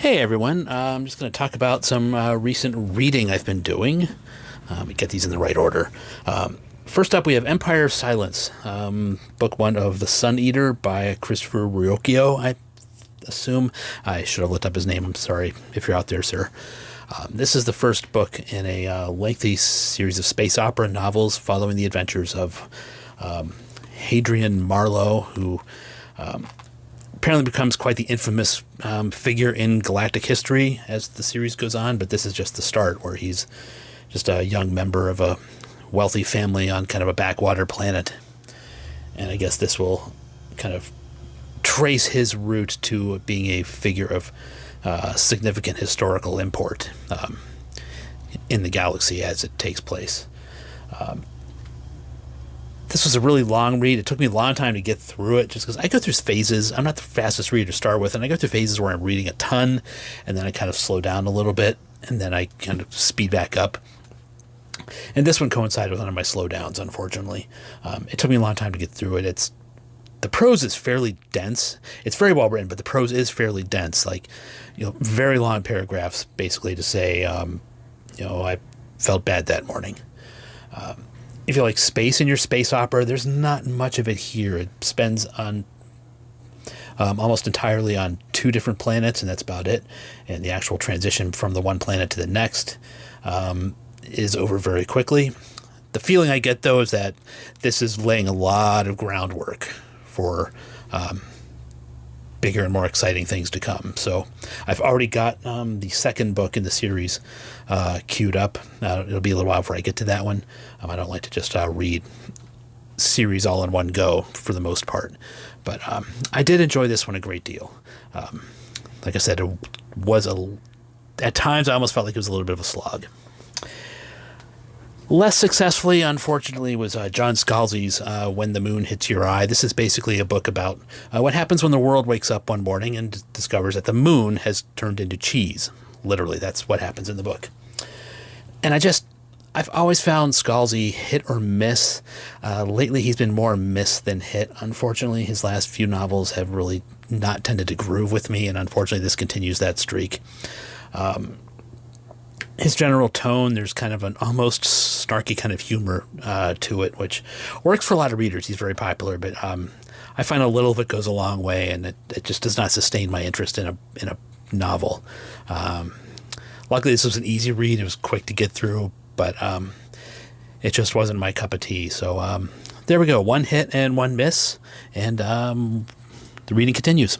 Hey everyone, I'm just going to talk about some recent reading I've been doing. We get these in the right order. First up, we have Empire of Silence, book one of The Sun Eater by Christopher Ryokyo, I assume. I should have looked up his name. I'm sorry if you're out there, sir. This is the first book in a lengthy series of space opera novels following the adventures of Hadrian Marlowe, who apparently becomes quite the infamous figure in galactic history as the series goes on, but this is just the start where he's just a young member of a wealthy family on kind of a backwater planet. And I guess this will kind of trace his route to being a figure of significant historical import in the galaxy as it takes place. This was a really long read. It took me a long time to get through it just because I go through phases. I'm not the fastest reader to start with, and I go through phases where I'm reading a ton, and then I kind of slow down a little bit, and then I kind of speed back up. And this one coincided with one of my slowdowns, unfortunately. It took me a long time to get through it. The prose is fairly dense. It's very well written, but the prose is fairly dense. Like, very long paragraphs, basically to say, I felt bad that morning. If you like space in your space opera, there's not much of it here. It spends on almost entirely on two different planets, and that's about it. And the actual transition from the one planet to the next is over very quickly. The feeling I get, though, is that this is laying a lot of groundwork for bigger and more exciting things to come. So I've already got the second book in the series queued up. It'll be a little while before I get to that one. I don't like to just read series all in one go for the most part. But I did enjoy this one a great deal. Like I said, it was at times I almost felt like it was a little bit of a slog. Less successfully, unfortunately, was John Scalzi's When the Moon Hits Your Eye. This is basically a book about what happens when the world wakes up one morning and discovers that the moon has turned into cheese. Literally, that's what happens in the book. And I've always found Scalzi hit or miss. Lately, he's been more miss than hit. Unfortunately, his last few novels have really not tended to groove with me, and unfortunately, this continues that streak. His general tone, there's kind of an almost snarky kind of humor to it, which works for a lot of readers. He's very popular, but I find a little of it goes a long way, and it just does not sustain my interest in a novel. Luckily, this was an easy read. It was quick to get through, but it just wasn't my cup of tea. So there we go. One hit and one miss, and the reading continues.